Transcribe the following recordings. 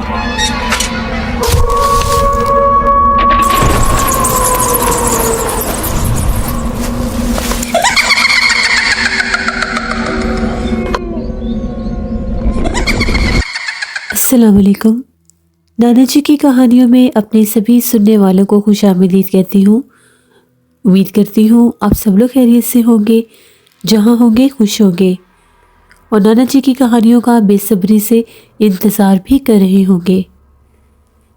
السلام علیکم۔ نانا جی کی کہانیوں میں اپنے سبھی سننے والوں کو خوش آمدید کہتی ہوں۔ امید کرتی ہوں آپ سب لوگ خیریت سے ہوں گے، جہاں ہوں گے خوش ہوں گے، اور نانا جی کی کہانیوں کا بے صبری سے انتظار بھی کر رہے ہوں گے۔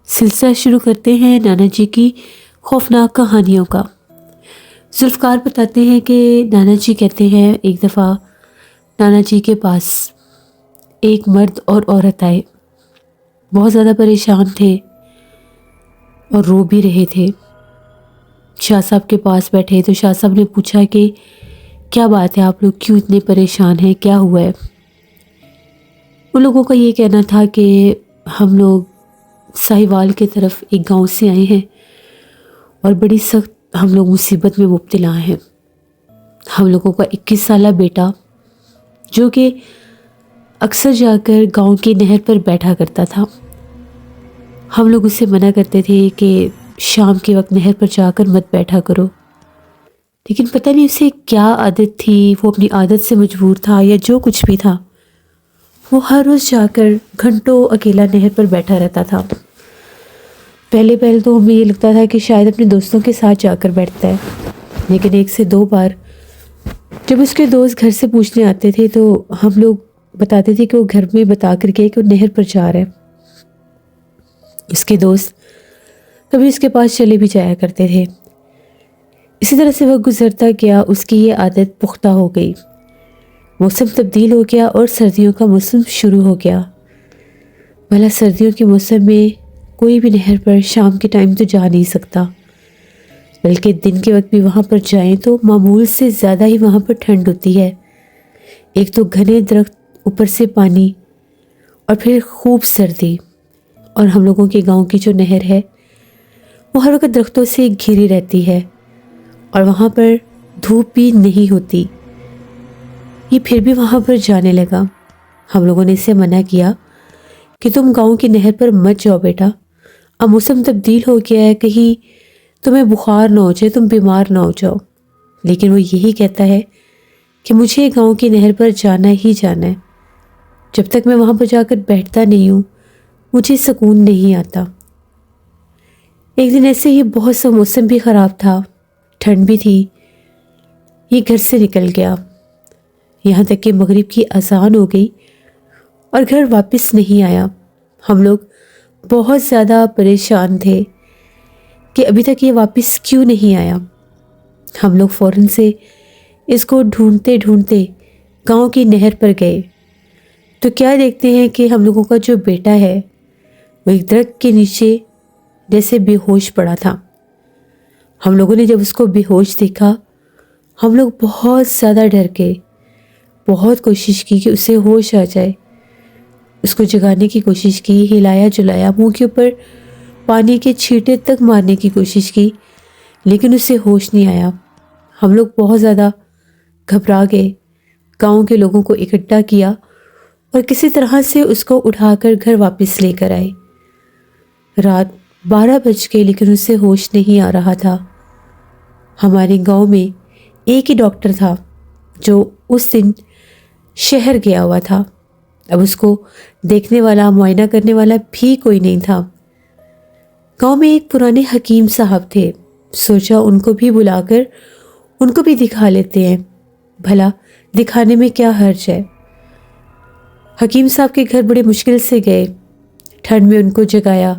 سلسلہ شروع کرتے ہیں نانا جی کی خوفناک کہانیوں کا۔ ذوالفقار بتاتے ہیں کہ نانا جی کہتے ہیں ایک دفعہ نانا جی کے پاس ایک مرد اور عورت آئے، بہت زیادہ پریشان تھے اور رو بھی رہے تھے۔ شاہ صاحب کے پاس بیٹھے تو شاہ صاحب نے پوچھا کہ کیا بات ہے، آپ لوگ کیوں اتنے پریشان ہیں، کیا ہوا ہے؟ ان لوگوں کا یہ کہنا تھا کہ ہم لوگ ساہیوال کی طرف ایک گاؤں سے آئے ہیں اور بڑی سخت ہم لوگ مصیبت میں مبتلا ہیں۔ ہم لوگوں کا 21 سالہ بیٹا جو کہ اکثر جا کر گاؤں کی نہر پر بیٹھا کرتا تھا، ہم لوگ اسے منع کرتے تھے کہ شام کے وقت نہر پر جا کر مت بیٹھا کرو، لیکن پتہ نہیں اسے کیا عادت تھی، وہ اپنی عادت سے مجبور تھا یا جو کچھ بھی تھا، وہ ہر روز جا کر گھنٹوں اکیلا نہر پر بیٹھا رہتا تھا۔ پہلے تو ہمیں یہ لگتا تھا کہ شاید اپنے دوستوں کے ساتھ جا کر بیٹھتا ہے، لیکن 1 سے 2 بار جب اس کے دوست گھر سے پوچھنے آتے تھے تو ہم لوگ بتاتے تھے کہ وہ گھر میں بتا کر گئے کہ وہ نہر پر جا رہے ہیں۔ اس کے دوست کبھی اس کے پاس چلے بھی جایا کرتے تھے۔ اسی طرح سے وقت گزرتا گیا، اس کی یہ عادت پختہ ہو گئی۔ موسم تبدیل ہو گیا اور سردیوں کا موسم شروع ہو گیا۔ بھلا سردیوں کے موسم میں کوئی بھی نہر پر شام کے ٹائم تو جا نہیں سکتا، بلکہ دن کے وقت بھی وہاں پر جائیں تو معمول سے زیادہ ہی وہاں پر ٹھنڈ ہوتی ہے۔ ایک تو گھنے درخت، اوپر سے پانی، اور پھر خوب سردی، اور ہم لوگوں کے گاؤں کی جو نہر ہے وہ ہر وقت درختوں سے گھری رہتی ہے اور وہاں پر دھوپ بھی نہیں ہوتی۔ یہ پھر بھی وہاں پر جانے لگا۔ ہم لوگوں نے اسے منع کیا کہ تم گاؤں کی نہر پر مت جاؤ بیٹا، اب موسم تبدیل ہو گیا ہے، کہیں تمہیں بخار نہ ہو جائے، تم بیمار نہ ہو جاؤ۔ لیکن وہ یہی کہتا ہے کہ مجھے گاؤں کی نہر پر جانا ہی جانا ہے، جب تک میں وہاں پر جا کر بیٹھتا نہیں ہوں مجھے سکون نہیں آتا۔ ایک دن ایسے ہی بہت سا موسم بھی خراب تھا، ٹھنڈ بھی تھی، یہ گھر سے نکل گیا، یہاں تک کہ مغرب کی اذان ہو گئی اور گھر واپس نہیں آیا۔ ہم لوگ بہت زیادہ پریشان تھے کہ ابھی تک یہ واپس کیوں نہیں آیا۔ ہم لوگ فوراً سے اس کو ڈھونڈتے ڈھونڈتے گاؤں کی نہر پر گئے تو کیا دیکھتے ہیں کہ ہم لوگوں کا جو بیٹا ہے وہ ایک درخت کے نیچے جیسے بے ہوش پڑا تھا۔ ہم لوگوں نے جب اس کو بے ہوش دیکھا ہم لوگ بہت زیادہ ڈر گئے، بہت کوشش کی کہ اسے ہوش آ جائے، اس کو جگانے کی کوشش کی، ہلایا جلایا، منہ کے اوپر پانی کے چھینٹے تک مارنے کی کوشش کی، لیکن اسے ہوش نہیں آیا۔ ہم لوگ بہت زیادہ گھبرا گئے، گاؤں کے لوگوں کو اکٹھا کیا اور کسی طرح سے اس کو اٹھا کر گھر واپس لے کر آئے۔ رات 12 بج گئے لیکن اسے ہوش نہیں آ رہا تھا۔ ہمارے گاؤں میں ایک ہی ڈاکٹر تھا جو اس دن شہر گیا ہوا تھا، اب اس کو دیکھنے والا، معائنہ کرنے والا بھی کوئی نہیں تھا۔ گاؤں میں ایک پرانے حکیم صاحب تھے، سوچا ان کو بھی بلا کر ان کو بھی دکھا لیتے ہیں، بھلا دکھانے میں کیا حرج ہے۔ حکیم صاحب کے گھر بڑے مشکل سے گئے، ٹھنڈ میں ان کو جگایا،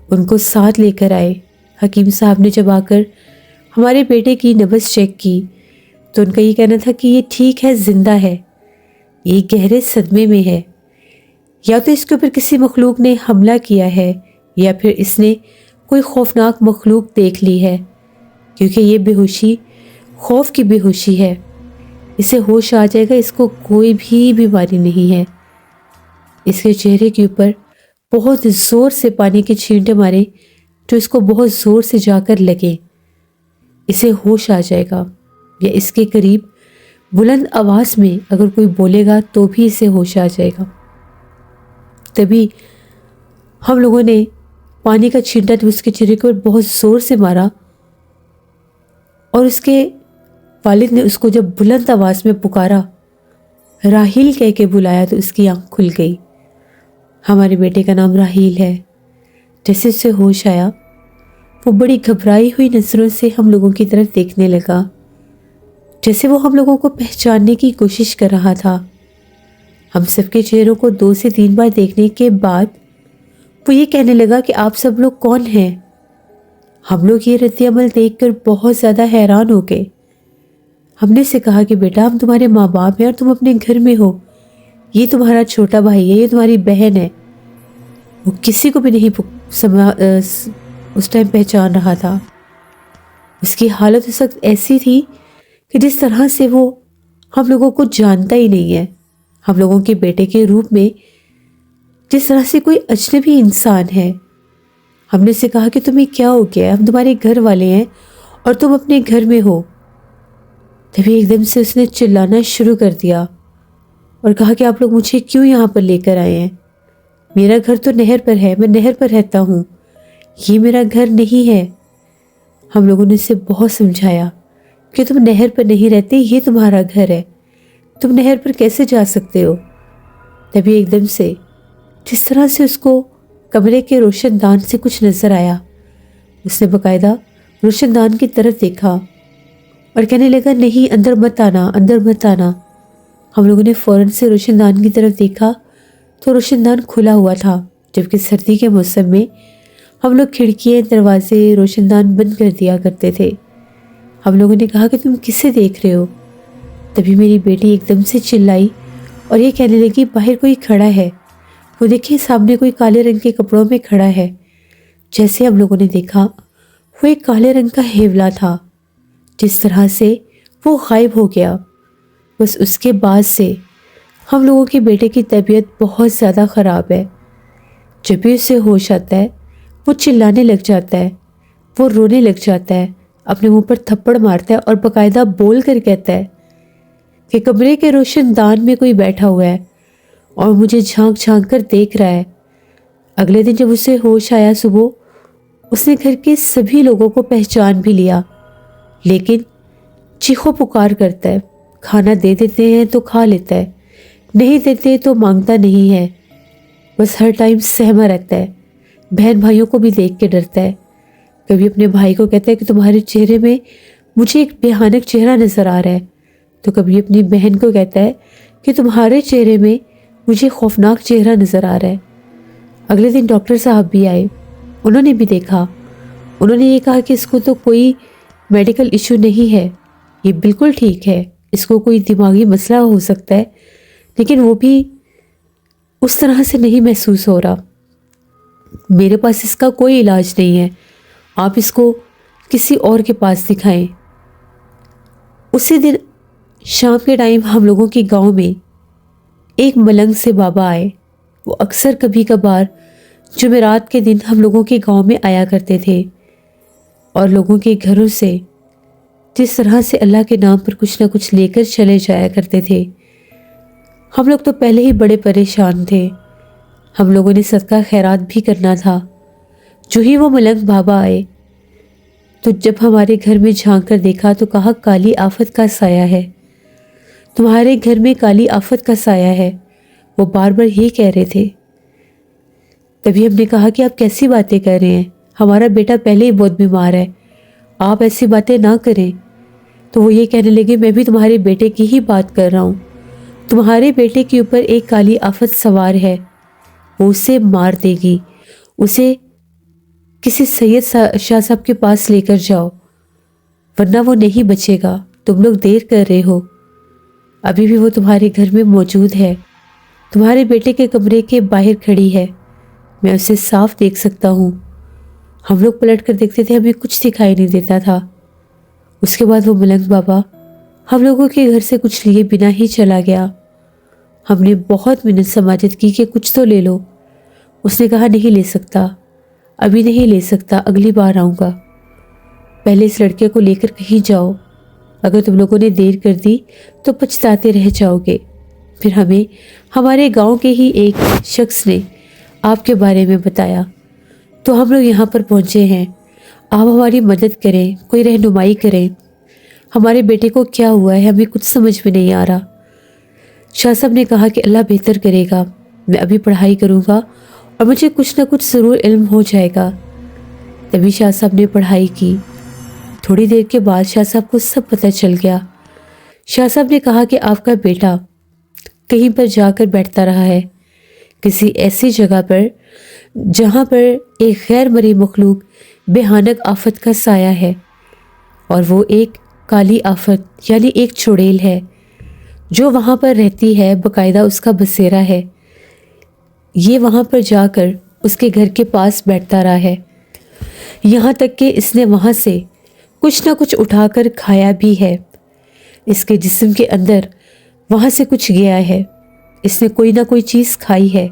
ان کو ساتھ لے کر آئے۔ حکیم صاحب نے جب آ کر ہمارے بیٹے کی نبض چیک کی تو ان کا یہ کہنا تھا کہ یہ ٹھیک ہے، زندہ ہے، یہ گہرے صدمے میں ہے، یا تو اس کے اوپر کسی مخلوق نے حملہ کیا ہے یا پھر اس نے کوئی خوفناک مخلوق دیکھ لی ہے، کیونکہ یہ بے ہوشی خوف کی بے ہوشی ہے، اسے ہوش آ جائے گا، اس کو کوئی بھی بیماری نہیں ہے۔ اس کے چہرے کے اوپر بہت زور سے پانی کے چھینٹے مارے جو اس کو بہت زور سے جا کر لگے، اسے ہوش آ جائے گا، یا اس کے قریب بلند آواز میں اگر کوئی بولے گا تو بھی اسے ہوش آ جائے گا۔ تبھی ہم لوگوں نے پانی کا چھینٹا تو اس کے چہرے کے اوپر بہت زور سے مارا اور اس کے والد نے اس کو جب بلند آواز میں پکارا، راحیل کہہ کے بلایا، تو اس کی آنکھ کھل گئی۔ ہمارے بیٹے کا نام راحیل ہے۔ جیسے اسے ہوش آیا، وہ بڑی گھبرائی ہوئی نظروں سے ہم لوگوں کی طرف دیکھنے لگا، جیسے وہ ہم لوگوں کو پہچاننے کی کوشش کر رہا تھا۔ ہم سب کے چہروں کو 2 سے 3 بار دیکھنے کے بعد وہ یہ کہنے لگا کہ آپ سب لوگ کون ہیں؟ ہم لوگ یہ رد عمل دیکھ کر بہت زیادہ حیران ہو گئے۔ ہم نے اسے کہا کہ بیٹا، ہم تمہارے ماں باپ ہیں اور تم اپنے گھر میں ہو، یہ تمہارا چھوٹا بھائی ہے، یہ تمہاری بہن ہے۔ وہ کسی کو بھی نہیں اس ٹائم پہچان رہا تھا۔ اس کی حالت اس وقت ایسی تھی کہ جس طرح سے وہ ہم لوگوں کو جانتا ہی نہیں ہے، ہم لوگوں کے بیٹے کے روپ میں جس طرح سے کوئی اجنبی انسان ہے۔ ہم نے اسے کہا کہ تمہیں کیا ہو گیا ہے؟ ہم تمہارے گھر والے ہیں اور تم اپنے گھر میں ہو۔ تبھی ایک دم سے اس نے چلانا شروع کر دیا اور کہا کہ آپ لوگ مجھے کیوں یہاں پر لے کر آئے ہیں؟ میرا گھر تو نہر پر ہے، میں نہر پر رہتا ہوں، یہ میرا گھر نہیں ہے۔ ہم لوگوں نے اسے بہت سمجھایا کہ تم نہر پر نہیں رہتے، یہ تمہارا گھر ہے، تم نہر پر کیسے جا سکتے ہو؟ تبھی ایک دم سے جس طرح سے اس کو کمرے کے روشن دان سے کچھ نظر آیا، اس نے باقاعدہ روشن دان کی طرف دیکھا اور کہنے لگا نہیں، اندر مت آنا، اندر مت آنا۔ ہم لوگوں نے فوراً سے روشن دان کی طرف دیکھا تو روشن دان کھلا ہوا تھا، جبکہ سردی کے موسم میں ہم لوگ کھڑکیاں، دروازے، روشن دان بند کر دیا کرتے تھے۔ ہم لوگوں نے کہا کہ تم کسے دیکھ رہے ہو؟ تبھی میری بیٹی ایک دم سے چلائی اور یہ کہنے لگی باہر کوئی کھڑا ہے، وہ دیکھیں سامنے کوئی کالے رنگ کے کپڑوں میں کھڑا ہے۔ جیسے ہم لوگوں نے دیکھا، وہ ایک کالے رنگ کا ہیولا تھا، جس طرح سے وہ غائب ہو گیا۔ بس اس کے بعد سے ہم لوگوں کے بیٹے کی طبیعت بہت زیادہ خراب ہے۔ جب بھی اسے ہوش آتا ہے، وہ چلانے لگ جاتا ہے، وہ رونے لگ جاتا ہے، اپنے منہ پر تھپڑ مارتا ہے اور باقاعدہ بول کر کہتا ہے کہ کمرے کے روشن دان میں کوئی بیٹھا ہوا ہے اور مجھے جھانک جھانک کر دیکھ رہا ہے۔ اگلے دن جب اسے ہوش آیا صبح، اس نے گھر کے سبھی لوگوں کو پہچان بھی لیا، لیکن چیخو پکار کرتا ہے، کھانا دے دیتے ہیں تو کھا لیتا ہے، نہیں دیتے تو مانگتا نہیں ہے، بس ہر ٹائم سہما رہتا ہے، بہن بھائیوں کو بھی دیکھ کے ڈرتا ہے۔ کبھی اپنے بھائی کو کہتا ہے کہ تمہارے چہرے میں مجھے ایک بھیانک چہرہ نظر آ رہا ہے، تو کبھی اپنی بہن کو کہتا ہے کہ تمہارے چہرے میں مجھے خوفناک چہرہ نظر آ رہا ہے۔ اگلے دن ڈاکٹر صاحب بھی آئے، انہوں نے بھی دیکھا، انہوں نے یہ کہا کہ اس کو تو کوئی میڈیکل ایشو نہیں ہے، یہ بالکل ٹھیک ہے، اس کو کوئی دماغی مسئلہ ہو سکتا ہے، لیکن وہ بھی اس طرح سے نہیں محسوس ہو رہا، میرے پاس اس کا کوئی علاج نہیں ہے، آپ اس کو کسی اور کے پاس دکھائیں۔ اسی دن شام کے ٹائم ہم لوگوں کے گاؤں میں ایک ملنگ سے بابا آئے۔ وہ اکثر کبھی کبھار جمعرات کے دن ہم لوگوں کے گاؤں میں آیا کرتے تھے اور لوگوں کے گھروں سے جس طرح سے اللہ کے نام پر کچھ نہ کچھ لے کر چلے جایا کرتے تھے۔ ہم لوگ تو پہلے ہی بڑے پریشان تھے، ہم لوگوں نے صدقہ خیرات بھی کرنا تھا۔ جو ہی وہ ملنگ بابا آئے تو جب ہمارے گھر میں جھانک کر دیکھا تو کہا کالی آفت کا سایہ ہے، تمہارے گھر میں کالی آفت کا سایہ ہے، وہ بار بار یہ کہہ رہے تھے۔ تبھی ہم نے کہا کہ آپ کیسی باتیں کر رہے ہیں، ہمارا بیٹا پہلے ہی بہت بیمار ہے، آپ ایسی باتیں نہ کریں۔ تو وہ یہ کہنے لگے میں بھی تمہارے بیٹے کی ہی بات کر رہا ہوں، تمہارے بیٹے کے اوپر ایک کالی آفت سوار ہے، وہ اسے مار دے گی، اسے کسی سید شاہ صاحب کے پاس لے کر جاؤ ورنہ وہ نہیں بچے گا، تم لوگ دیر کر رہے ہو، ابھی بھی وہ تمہارے گھر میں موجود ہے، تمہارے بیٹے کے کمرے کے باہر کھڑی ہے، میں اسے صاف دیکھ سکتا ہوں۔ ہم لوگ پلٹ کر دیکھتے تھے، ہمیں کچھ دکھائی نہیں دیتا تھا۔ اس کے بعد وہ ملنگ بابا ہم لوگوں کے گھر سے کچھ لیے بنا ہی چلا گیا۔ ہم نے بہت منت سماجت کی کہ کچھ تو لے لو، اس نے کہا نہیں لے سکتا، ابھی نہیں لے سکتا، اگلی بار آؤں گا، پہلے اس لڑکے کو لے کر کہیں جاؤ، اگر تم لوگوں نے دیر کر دی تو پچھتاتے رہ جاؤ گے۔ پھر ہمیں ہمارے گاؤں کے ہی ایک شخص نے آپ کے بارے میں بتایا تو ہم لوگ یہاں پر پہنچے ہیں۔ آپ ہماری مدد کریں، کوئی رہنمائی کریں، ہمارے بیٹے کو کیا ہوا ہے، ہمیں کچھ سمجھ میں نہیں آ رہا۔ شاہ صاحب نے کہا کہ اللہ بہتر کرے گا، میں ابھی پڑھائی کروں گا اور مجھے کچھ نہ کچھ ضرور علم ہو جائے گا۔ تبھی شاہ صاحب نے پڑھائی کی۔ تھوڑی دیر کے بعد شاہ صاحب کو سب پتہ چل گیا۔ شاہ صاحب نے کہا کہ آپ کا بیٹا کہیں پر جا کر بیٹھتا رہا ہے، کسی ایسی جگہ پر جہاں پر ایک غیر مرئی مخلوق بھیانک آفت کا سایہ ہے، اور وہ ایک کالی آفت یعنی ایک چڑیل ہے جو وہاں پر رہتی ہے، باقاعدہ اس کا بسیرا ہے۔ یہ وہاں پر جا کر اس کے گھر کے پاس بیٹھتا رہا ہے، یہاں تک کہ اس نے وہاں سے کچھ نہ کچھ اٹھا کر کھایا بھی ہے۔ اس کے جسم کے اندر وہاں سے کچھ گیا ہے، اس نے کوئی نہ کوئی چیز کھائی ہے۔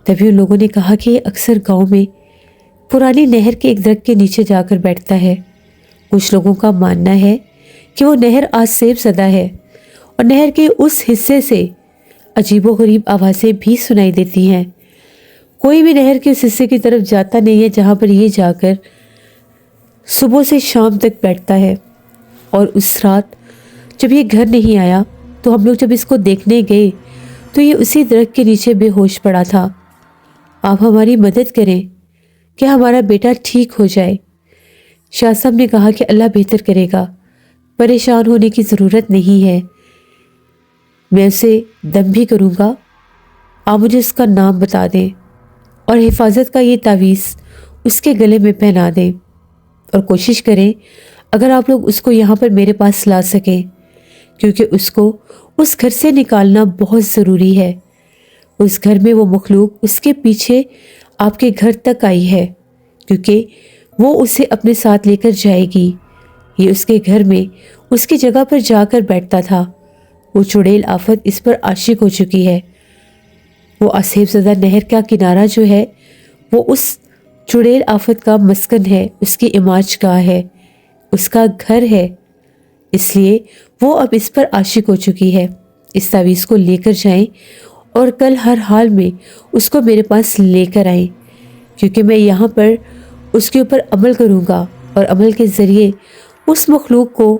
تبھی ان لوگوں نے کہا کہ یہ اکثر گاؤں میں پرانی نہر کے ایک درخت کے نیچے جا کر بیٹھتا ہے۔ کچھ لوگوں کا ماننا ہے کہ وہ نہر آسیب زدہ ہے اور نہر کے اس حصے سے عجیب و غریب آوازیں بھی سنائی دیتی ہیں۔ کوئی بھی نہر کے اس حصے کی طرف جاتا نہیں ہے جہاں پر یہ جا کر صبح سے شام تک بیٹھتا ہے۔ اور اس رات جب یہ گھر نہیں آیا تو ہم لوگ جب اس کو دیکھنے گئے تو یہ اسی درخت کے نیچے بے ہوش پڑا تھا۔ آپ ہماری مدد کریں کہ ہمارا بیٹا ٹھیک ہو جائے۔ شاہ صاحب نے کہا کہ اللہ بہتر کرے گا، پریشان ہونے کی ضرورت نہیں ہے، میں اسے دم بھی کروں گا، آپ مجھے اس کا نام بتا دیں اور حفاظت کا یہ تعویذ اس کے گلے میں پہنا دیں، اور کوشش کریں اگر آپ لوگ اس کو یہاں پر میرے پاس لا سکیں، کیونکہ اس کو اس گھر سے نکالنا بہت ضروری ہے۔ اس گھر میں وہ مخلوق اس کے پیچھے آپ کے گھر تک آئی ہے، کیونکہ وہ اسے اپنے ساتھ لے کر جائے گی۔ یہ اس کے گھر میں اس کی جگہ پر جا کر بیٹھتا تھا۔ وہ چڑیل آفت اس پر عاشق ہو چکی ہے۔ وہ آسیب زدہ نہر کا کنارہ جو ہے وہ اس چڑیل آفت کا مسکن ہے، اس کی عماج گاہ ہے، اس کا گھر ہے، اس لیے وہ اب اس پر عاشق ہو چکی ہے۔ اس تعویذ کو لے کر جائیں اور کل ہر حال میں اس کو میرے پاس لے کر آئیں، کیونکہ میں یہاں پر اس کے اوپر عمل کروں گا اور عمل کے ذریعے اس مخلوق کو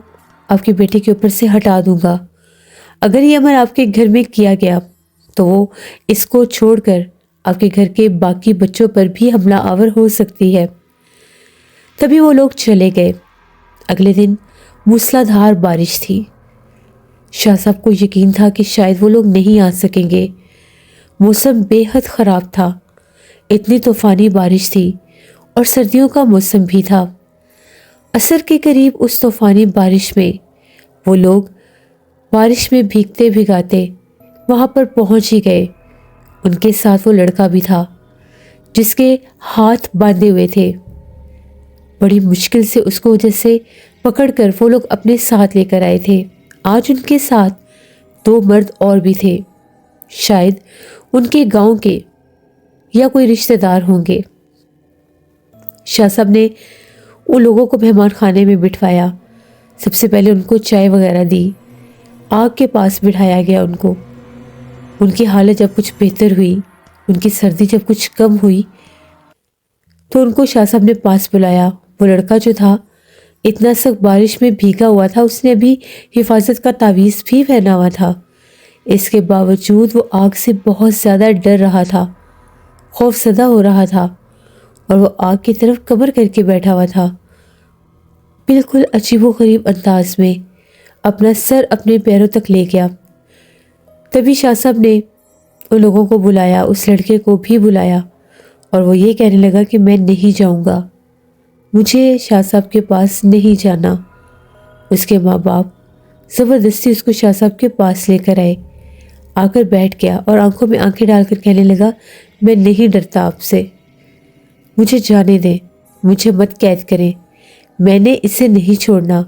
آپ کے بیٹے کے اوپر سے ہٹا دوں گا۔ اگر یہ عمل آپ کے گھر میں کیا گیا تو وہ اس کو چھوڑ کر آپ کے گھر کے باقی بچوں پر بھی حملہ آور ہو سکتی ہے۔ تبھی وہ لوگ چلے گئے۔ اگلے دن موسلا دھار بارش تھی۔ شاہ صاحب کو یقین تھا کہ شاید وہ لوگ نہیں آ سکیں گے۔ موسم بے حد خراب تھا، اتنی طوفانی بارش تھی اور سردیوں کا موسم بھی تھا۔ عصر کے قریب اس طوفانی بارش میں وہ لوگ بارش میں بھیگتے بھگاتے وہاں پر پہنچ ہی گئے۔ ان کے ساتھ وہ لڑکا بھی تھا جس کے ہاتھ باندھے ہوئے تھے۔ بڑی مشکل سے اس کو جیسے پکڑ کر وہ لوگ اپنے ساتھ لے کر آئے تھے۔ آج ان کے ساتھ 2 مرد اور بھی تھے، شاید ان کے گاؤں کے یا کوئی رشتہ دار ہوں گے۔ شاہ صاحب نے ان لوگوں کو مہمان خانے میں بٹھوایا۔ سب سے پہلے ان کو چائے وغیرہ دی، آگ کے پاس بٹھایا گیا ان کو۔ ان کی حالت جب کچھ بہتر ہوئی، ان کی سردی جب کچھ کم ہوئی تو ان کو شاہ صاحب نے پاس بلایا۔ وہ لڑکا جو تھا اتنا سخت بارش میں بھیگا ہوا تھا، اس نے ابھی حفاظت کا تعویذ بھی پہنا ہوا تھا۔ اس کے باوجود وہ آگ سے بہت زیادہ ڈر رہا تھا، خوف زدہ ہو رہا تھا، اور وہ آگ کی طرف کمر کر کے بیٹھا ہوا تھا، بالکل عجیب و غریب انداز میں اپنا سر اپنے پیروں تک لے گیا۔ تبھی شاہ صاحب نے ان لوگوں کو بلایا، اس لڑکے کو بھی بلایا، اور وہ یہ کہنے لگا کہ میں نہیں جاؤں گا، مجھے شاہ صاحب کے پاس نہیں جانا۔ اس کے ماں باپ زبردستی اس کو شاہ صاحب کے پاس لے کر آئے۔ آ کر بیٹھ گیا اور آنکھوں میں آنکھیں ڈال کر کہنے لگا، میں نہیں ڈرتا آپ سے، مجھے جانے دیں، مجھے مت قید کریں، میں نے اسے نہیں چھوڑنا۔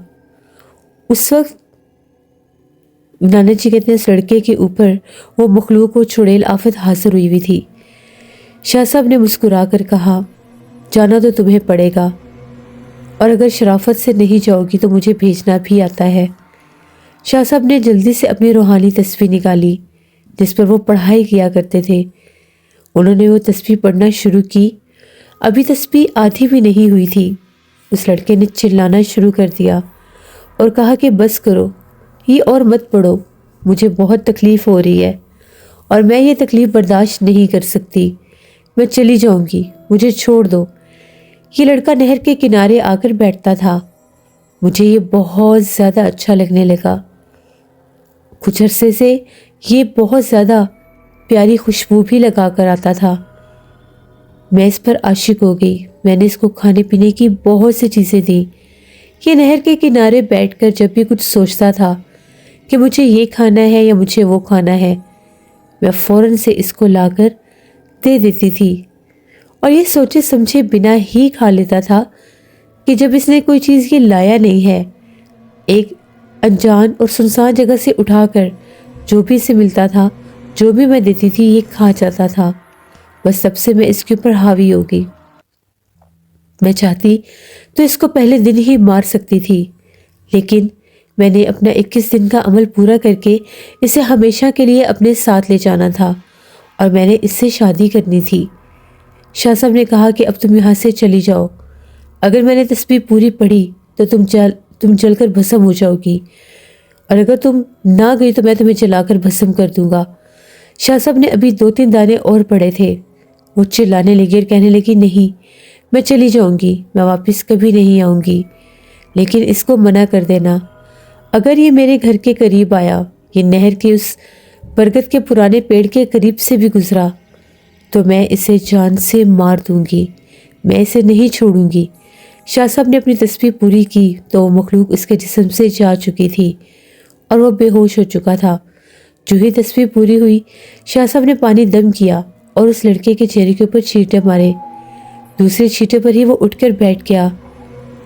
اس وقت نانا جی کہتے ہیں اس لڑکے کے اوپر وہ مخلوق و چڑیل آفت حاضر ہوئی تھی۔ شاہ صاحب نے مسکرا کر کہا، جانا تو تمہیں پڑے گا، اور اگر شرافت سے نہیں جاؤ گی تو مجھے بھیجنا بھی آتا ہے۔ شاہ صاحب نے جلدی سے اپنی روحانی تصویر نکالی جس پر وہ پڑھائی کیا کرتے تھے، انہوں نے وہ تسبیح پڑھنا شروع کی۔ ابھی تسبیح آدھی بھی نہیں ہوئی تھی، اس لڑکے نے چلانا شروع کر دیا اور کہا کہ بس کرو، یہ اور مت پڑھو، مجھے بہت تکلیف ہو رہی ہے اور میں یہ تکلیف برداشت نہیں کر سکتی، میں چلی جاؤں گی، مجھے چھوڑ دو۔ یہ لڑکا نہر کے کنارے آ کر بیٹھتا تھا۔ مجھے یہ بہت زیادہ اچھا لگنے لگا۔ کچھ عرصے سے یہ بہت زیادہ پیاری خوشبو بھی لگا کر آتا تھا۔ میں اس پر عاشق ہو گئی۔ میں نے اس کو کھانے پینے کی بہت سی چیزیں دیں۔ یہ نہر کے کنارے بیٹھ کر جب بھی کچھ سوچتا تھا کہ مجھے یہ کھانا ہے یا مجھے وہ کھانا ہے، میں فوراً سے اس کو لا کر دے دیتی تھی اور یہ سوچے سمجھے بنا ہی کھا لیتا تھا کہ جب اس نے کوئی چیز یہ لایا نہیں ہے، ایک انجان اور سنسان جگہ سے اٹھا کر جو بھی اسے ملتا تھا، جو بھی میں دیتی تھی، یہ کھا جاتا تھا۔ بس تب سے میں اس کے اوپر حاوی ہو گئی۔ میں چاہتی تو اس کو پہلے دن ہی مار سکتی تھی، لیکن میں نے اپنا 21 دن کا عمل پورا کر کے اسے ہمیشہ کے لیے اپنے ساتھ لے جانا تھا اور میں نے اس سے شادی کرنی تھی۔ شاہ صاحب نے کہا کہ اب تم یہاں سے چلی جاؤ، اگر میں نے تسبیح پوری پڑھی تو تم جل کر بھسم ہو جاؤ گی، اور اگر تم نہ گئی تو میں تمہیں جلا کر بھسم کر دوں گا۔ شاہ صاحب نے ابھی 2-3 دانے اور پڑے تھے۔ وہ چلانے لگی اور کہنے لگی، نہیں، میں چلی جاؤں گی، میں واپس کبھی نہیں آؤں گی، لیکن اس کو منع کر دینا، اگر یہ میرے گھر کے قریب آیا، یہ نہر کے اس برگد کے پرانے پیڑ کے قریب سے بھی گزرا، تو میں اسے جان سے مار دوں گی، میں اسے نہیں چھوڑوں گی۔ شاہ صاحب نے اپنی تسبیح پوری کی تو وہ مخلوق اس کے جسم سے جا چکی تھی اور وہ بے ہوش ہو چکا تھا۔ جو ہی تسبیح پوری ہوئی، شاہ صاحب نے پانی دم کیا اور اس لڑکے کے چہرے کے اوپر چھینٹے مارے۔ دوسرے چھینٹے پر ہی وہ اٹھ کر بیٹھ گیا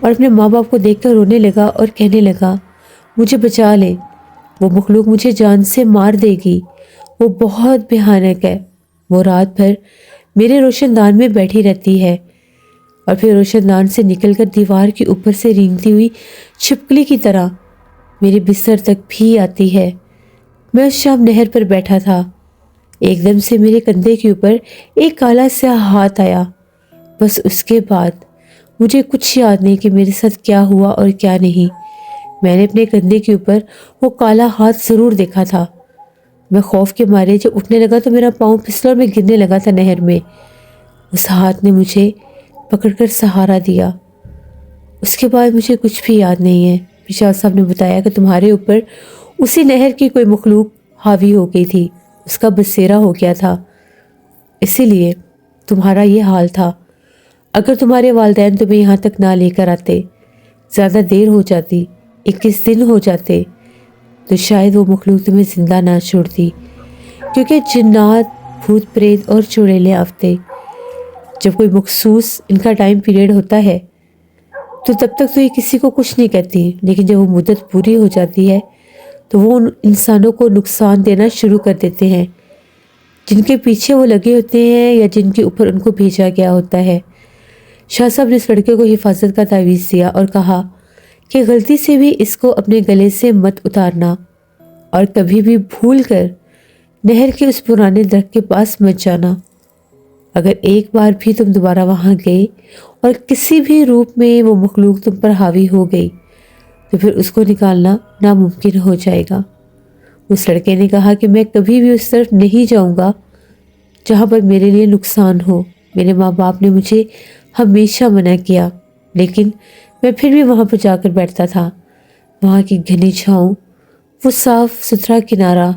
اور اپنے ماں باپ کو دیکھ کر رونے لگا اور کہنے لگا، مجھے بچا لیں، وہ مخلوق مجھے جان سے مار دے گی، وہ بہت بھیانک ہے، وہ رات بھر میرے روشن دان میں بیٹھی رہتی ہے اور پھر روشن دان سے نکل کر دیوار کے اوپر سے رینگتی ہوئی چھپکلی کی طرح میرے بستر تک بھی آتی ہے۔ میں اس شام نہر پر بیٹھا تھا، ایک دم سے میرے کندھے کے اوپر ایک کالا سیاہ ہاتھ آیا۔ بس اس کے بعد مجھے کچھ یاد نہیں کہ میرے ساتھ کیا ہوا اور کیا نہیں۔ میں نے اپنے کندھے کے اوپر وہ کالا ہاتھ ضرور دیکھا تھا۔ میں خوف کے مارے جب اٹھنے لگا تو میرا پاؤں پھسلا اور میں گرنے لگا تھا نہر میں۔ اس ہاتھ نے مجھے پکڑ کر سہارا دیا۔ اس کے بعد مجھے کچھ بھی یاد نہیں ہے۔ شاہ صاحب نے بتایا کہ تمہارے اوپر اسی نہر کی کوئی مخلوق حاوی ہو گئی تھی، اس کا بسیرا ہو گیا تھا، اسی لیے تمہارا یہ حال تھا۔ اگر تمہارے والدین تمہیں یہاں تک نہ لے کر آتے، زیادہ دیر ہو جاتی، 21 دن ہو جاتے، تو شاید وہ مخلوق تمہیں زندہ نہ چھوڑتی، کیونکہ جنات، بھوت پریت اور چڑیلے آفتے جب کوئی مخصوص ان کا ٹائم پیریڈ ہوتا ہے تو تب تک تو یہ کسی کو کچھ نہیں کہتی، لیکن جب وہ مدت پوری ہو جاتی ہے تو وہ ان انسانوں کو نقصان دینا شروع کر دیتے ہیں جن کے پیچھے وہ لگے ہوتے ہیں یا جن کے اوپر ان کو بھیجا گیا ہوتا ہے۔ شاہ صاحب نے اس لڑکے کو حفاظت کا تعویذ دیا اور کہا کہ غلطی سے بھی اس کو اپنے گلے سے مت اتارنا اور کبھی بھی بھول کر نہر کے اس پرانے درخت کے پاس مت جانا۔ اگر ایک بار بھی تم دوبارہ وہاں گئے اور کسی بھی روپ میں وہ مخلوق تم پر حاوی ہو گئی تو پھر اس کو نکالنا ناممکن ہو جائے گا۔ اس لڑکے نے کہا کہ میں کبھی بھی اس طرف نہیں جاؤں گا جہاں پر میرے لیے نقصان ہو۔ میرے ماں باپ نے مجھے ہمیشہ منع کیا، لیکن میں پھر بھی وہاں پر جا کر بیٹھتا تھا۔ وہاں کی گھنی چھاؤں، وہ صاف ستھرا کنارہ،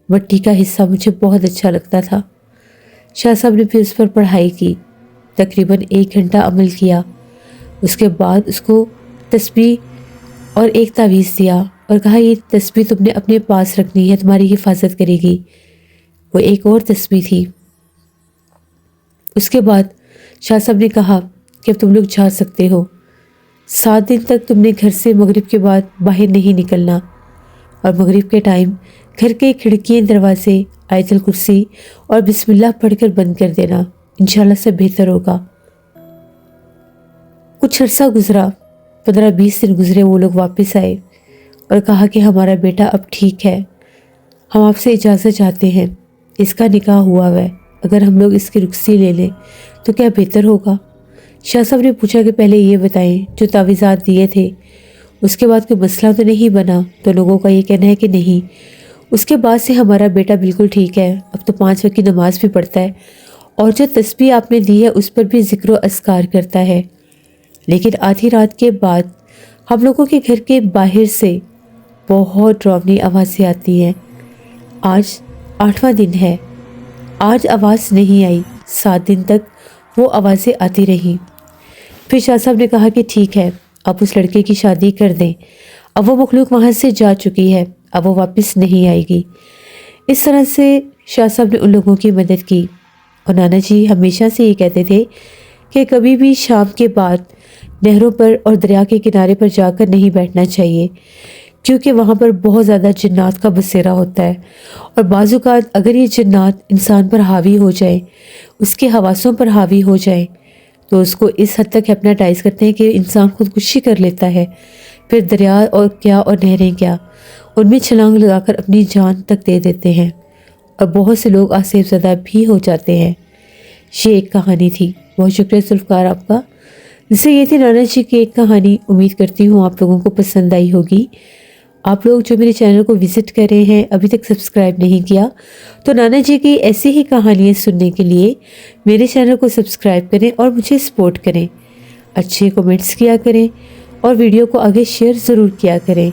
مٹی کا حصہ مجھے بہت اچھا لگتا تھا۔ شاہ صاحب نے پھر اس پر پڑھائی کی، تقریباً 1 گھنٹہ عمل کیا۔ اس کے بعد اس کو تسبیح اور ایک تعویذ دیا اور کہا یہ تسبیح تم نے اپنے پاس رکھنی ہے، تمہاری حفاظت کرے گی۔ وہ ایک اور تسبیح تھی۔ اس کے بعد شاہ صاحب نے کہا کہ اب تم لوگ جا سکتے ہو، 7 دن تک تم نے گھر سے مغرب کے بعد باہر نہیں نکلنا، اور مغرب کے ٹائم گھر کے کھڑکیاں، دروازے آیت الکرسی اور بسم اللہ پڑھ کر بند کر دینا، انشاءاللہ سب بہتر ہوگا۔ کچھ عرصہ گزرا، 15-20 دن گزرے، وہ لوگ واپس آئے اور کہا کہ ہمارا بیٹا اب ٹھیک ہے، ہم آپ سے اجازت چاہتے ہیں، اس کا نکاح ہوا ہے اگر ہم لوگ اس کی رخصتی لے لیں تو کیا بہتر ہوگا؟ شاہ صاحب نے پوچھا کہ پہلے یہ بتائیں جو تعویذات دیے تھے اس کے بعد کوئی مسئلہ تو نہیں بنا؟ تو لوگوں کا یہ کہنا ہے کہ نہیں، اس کے بعد سے ہمارا بیٹا بالکل ٹھیک ہے، اب تو 5 وقت کی نماز بھی پڑھتا ہے اور جو تسبیح آپ نے دی ہے اس پر بھی ذکر و اذکار کرتا ہے۔ لیکن آدھی رات کے بعد ہم لوگوں کے گھر کے باہر سے بہت ڈراؤنی آوازیں آتی ہیں۔ آج 8واں دن ہے، آج آواز نہیں آئی، 7 دن تک وہ آوازیں آتی رہیں۔ پھر شاہ صاحب نے کہا کہ ٹھیک ہے، اب اس لڑکے کی شادی کر دیں، اب وہ مخلوق وہاں سے جا چکی ہے، اب وہ واپس نہیں آئے گی۔ اس طرح سے شاہ صاحب نے ان لوگوں کی مدد کی، اور نانا جی ہمیشہ سے یہ کہتے تھے کہ کبھی بھی شام کے بعد نہروں پر اور دریا کے کنارے پر جا کر نہیں بیٹھنا چاہیے، کیونکہ وہاں پر بہت زیادہ جنات کا بسیرا ہوتا ہے، اور بعض اوقات اگر یہ جنات انسان پر حاوی ہو جائیں، اس کے حواسوں پر حاوی ہو جائیں، تو اس کو اس حد تک ہپناٹائز کرتے ہیں کہ انسان خودکشی کر لیتا ہے۔ پھر دریا اور کیا اور نہریں کیا، ان میں چھلانگ لگا کر اپنی جان تک دے دیتے ہیں، اور بہت سے لوگ آسیب زدہ بھی ہو جاتے ہیں۔ یہ ایک کہانی تھی۔ بہت شکریہ ذوالفقار آپ کا۔ جیسے یہ تھی نانا جی کی ایک کہانی، امید کرتی ہوں آپ لوگوں کو پسند آئی ہوگی۔ آپ لوگ جو میرے چینل کو وزٹ کر رہے ہیں، ابھی تک سبسکرائب نہیں کیا، تو نانا جی کی ایسی ہی کہانیاں سننے کے لیے میرے چینل کو سبسکرائب کریں اور مجھے سپورٹ کریں، اچھے کومنٹس کیا کریں اور ویڈیو کو آگے شیئر ضرور کیا کریں۔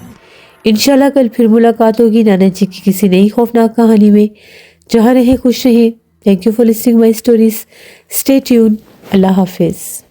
انشاءاللہ کل پھر ملاقات ہوگی نانا جی کی کسی نئی خوفناک کہانی میں۔ جہاں رہیں خوش رہیں۔ Thank you for listening my stories. Stay tune. اللہ حافظ۔